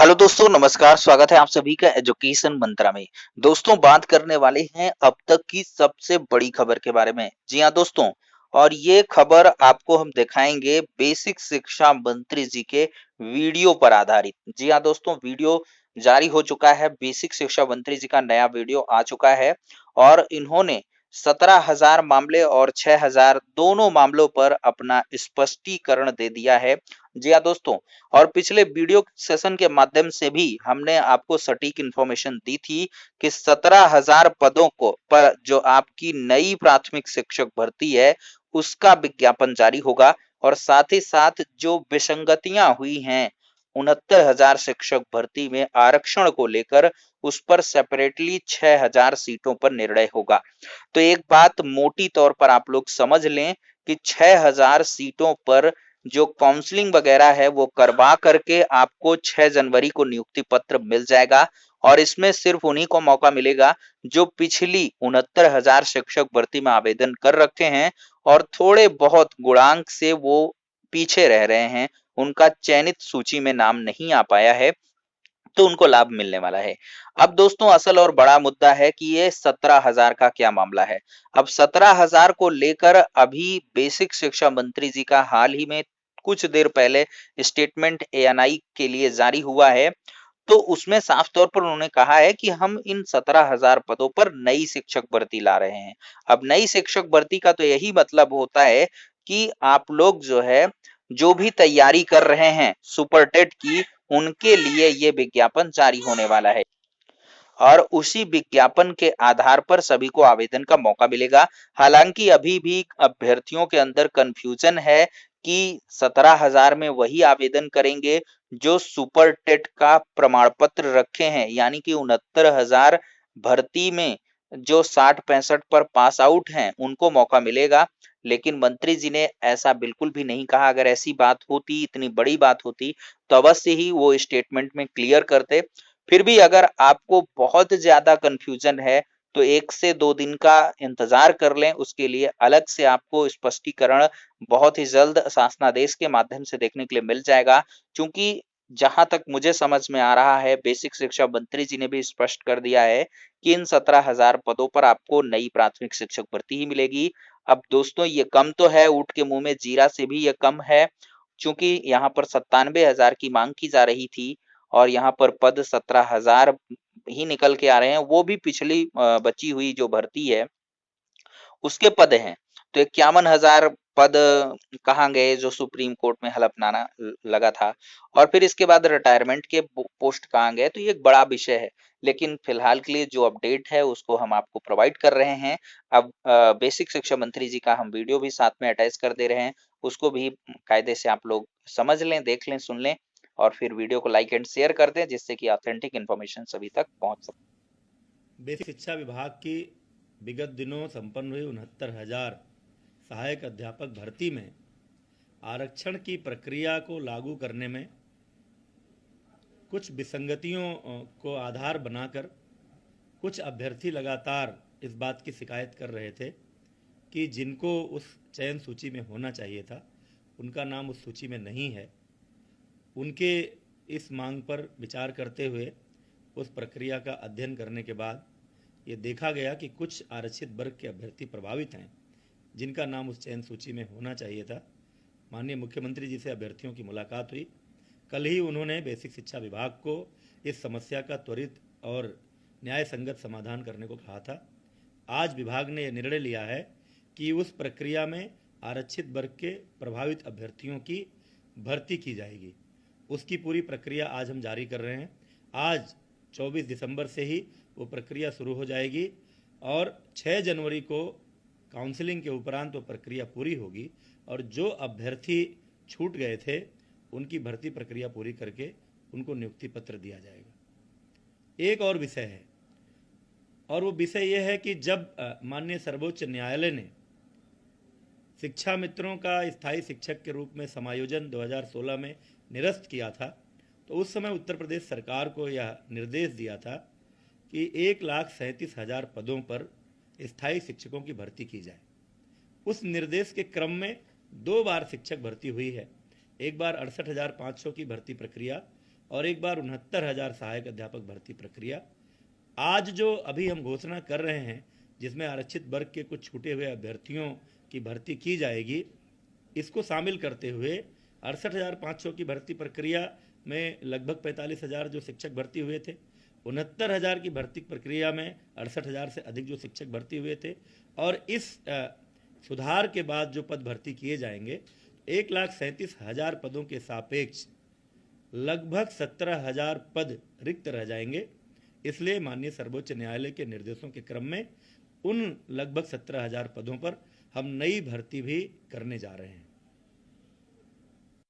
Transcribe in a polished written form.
Hello दोस्तों, नमस्कार। स्वागत है आप सभी का एजुकेशन मंत्रा में। दोस्तों, बात करने वाले हैं अब तक की सबसे बड़ी खबर के बारे में। जी हाँ दोस्तों, और ये खबर आपको हम दिखाएंगे बेसिक शिक्षा मंत्री जी के वीडियो पर आधारित। जी हाँ दोस्तों, वीडियो जारी हो चुका है। बेसिक शिक्षा मंत्री जी का नया वीडियो आ चुका है और इन्होंने 17,000 मामले और 6,000 दोनों मामलों पर अपना स्पष्टीकरण दे दिया है। जी हाँ दोस्तों, और पिछले वीडियो सेशन के माध्यम से भी हमने आपको सटीक इंफॉर्मेशन दी थी कि 17,000 पदों को पर जो आपकी नई प्राथमिक शिक्षक भर्ती है उसका विज्ञापन जारी होगा और साथ ही साथ जो विसंगतियां हुई हैं 69,000 शिक्षक भर्ती में आरक्षण को लेकर उस पर सेपरेटली 6,000 सीटों पर निर्णय होगा। तो एक बात मोटी तौर पर आप लोग समझ लें कि 6,000 सीटों पर जो काउंसलिंग वगैरह है वो करवा करके आपको 6 जनवरी को नियुक्ति पत्र मिल जाएगा और इसमें सिर्फ उन्हीं को मौका मिलेगा जो पिछली 69,000 शिक्षक भर्ती में आवेदन कर रखे हैं और थोड़े बहुत गुणांक से वो पीछे रह रहे हैं, उनका चयनित सूची में नाम नहीं आ पाया है, तो उनको लाभ मिलने वाला है। अब दोस्तों, असल और बड़ा मुद्दा है कि ये 17,000 का क्या मामला है। अब 17,000 को लेकर अभी बेसिक शिक्षा मंत्री जी का हाल ही में कुछ देर पहले स्टेटमेंट एएनआई के लिए जारी हुआ है। तो उसमें साफ तौर पर उन्होंने कहा है कि हम इन 17,000 पदों पर नई शिक्षक भर्ती ला रहे हैं। अब नई शिक्षक भर्ती का तो यही मतलब होता है कि आप लोग जो है, जो भी तैयारी कर रहे हैं सुपर टेट की, उनके लिए ये विज्ञापन जारी होने वाला है और उसी विज्ञापन के आधार पर सभी को आवेदन का मौका मिलेगा। हालांकि अभी भी अभ्यर्थियों के अंदर कंफ्यूजन है कि 17,000 में वही आवेदन करेंगे जो सुपर टेट का प्रमाण पत्र रखे हैं, यानी कि 69,000 भर्ती में जो 60-65 पर पास आउट हैं उनको मौका मिलेगा। लेकिन मंत्री जी ने ऐसा बिल्कुल भी नहीं कहा। अगर ऐसी बात होती, इतनी बड़ी बात होती, तो अवश्य ही वो स्टेटमेंट में क्लियर करते। फिर भी अगर आपको बहुत ज्यादा कंफ्यूजन है तो 1 से 2 दिन का इंतजार कर लें, उसके लिए अलग से आपको स्पष्टीकरण बहुत ही जल्द शासनादेश के माध्यम से देखने के लिए मिल जाएगा। क्योंकि जहां तक मुझे समझ में आ रहा है, बेसिक शिक्षा मंत्री जी ने भी स्पष्ट कर दिया है कि इन 17,000 पदों पर आपको नई प्राथमिक शिक्षक भर्ती ही मिलेगी। अब दोस्तों, ये कम तो है, ऊंट के मुंह में जीरा से भी ये कम है, क्योंकि यहाँ पर 97,000 की मांग की जा रही थी और यहाँ पर पद 17,000 ही निकल के आ रहे हैं। वो भी पिछली बची हुई जो भर्ती है उसके पद हैं। तो 51,000 पद कहाँ गए जो सुप्रीम कोर्ट में हलफनामा लगा था, और फिर इसके बाद रिटायरमेंट के पोस्ट कहाँ गए, तो ये एक बड़ा विषय है। लेकिन फिलहाल के लिए जो अपडेट है उसको हम आपको प्रोवाइड कर रहे हैं। अब बेसिक शिक्षा मंत्री जी का हम वीडियो भी साथ में अटैच कर दे रहे हैं, उसको भी कायदे से आप लोग समझ लें, देख लें, सुन लें और फिर वीडियो को लाइक एंड शेयर कर दें, जिससे कि ऑथेंटिक इन्फॉर्मेशन सभी तक पहुंच सके। बेसिक शिक्षा विभाग की विगत दिनों संपन्न हुई 69,000 सहायक अध्यापक भर्ती में आरक्षण की प्रक्रिया को लागू करने में कुछ विसंगतियों को आधार बनाकर कुछ अभ्यर्थी लगातार इस बात की शिकायत कर रहे थे कि जिनको उस चयन सूची में होना चाहिए था उनका नाम उस सूची में नहीं है। उनके इस मांग पर विचार करते हुए उस प्रक्रिया का अध्ययन करने के बाद ये देखा गया कि कुछ आरक्षित वर्ग के अभ्यर्थी प्रभावित हैं जिनका नाम उस चयन सूची में होना चाहिए था। माननीय मुख्यमंत्री जी से अभ्यर्थियों की मुलाकात हुई। कल ही उन्होंने बेसिक शिक्षा विभाग को इस समस्या का त्वरित और न्याय संगत समाधान करने को कहा था। आज विभाग ने यह निर्णय लिया है कि उस प्रक्रिया में आरक्षित वर्ग के प्रभावित अभ्यर्थियों की भर्ती की जाएगी। उसकी पूरी प्रक्रिया आज हम जारी कर रहे हैं। आज 24 दिसंबर से ही वो प्रक्रिया शुरू हो जाएगी और 6 जनवरी को काउंसलिंग के उपरांत वो प्रक्रिया पूरी होगी और जो अभ्यर्थी छूट गए थे उनकी भर्ती प्रक्रिया पूरी करके उनको नियुक्ति पत्र दिया जाएगा। एक और विषय है और वो विषय ये है कि जब माननीय सर्वोच्च न्यायालय ने शिक्षा मित्रों का स्थायी शिक्षक के रूप में समायोजन 2016 में निरस्त किया था, तो उस समय उत्तर प्रदेश सरकार को यह निर्देश दिया था कि 1,37,000 पदों पर स्थायी शिक्षकों की भर्ती की जाए। उस निर्देश के क्रम में 2 बार शिक्षक भर्ती हुई है। एक बार 68,500 की भर्ती प्रक्रिया और एक बार 69,000 सहायक अध्यापक भर्ती प्रक्रिया। आज जो अभी हम घोषणा कर रहे हैं, जिसमें आरक्षित वर्ग के कुछ छूटे हुए अभ्यर्थियों की भर्ती की जाएगी, इसको शामिल करते हुए 68,500 की भर्ती प्रक्रिया में लगभग 45,000 जो शिक्षक भर्ती हुए थे, 69,000 की भर्ती प्रक्रिया में 68,000 से अधिक जो शिक्षक भर्ती हुए थे, और इस सुधार के बाद जो पद भर्ती किए जाएंगे 1,37,000 पदों के सापेक्ष लगभग 17,000 पद रिक्त रह जाएंगे। इसलिए माननीय सर्वोच्च न्यायालय के निर्देशों के क्रम में उन लगभग 17,000 पदों पर हम नई भर्ती भी करने जा रहे हैं।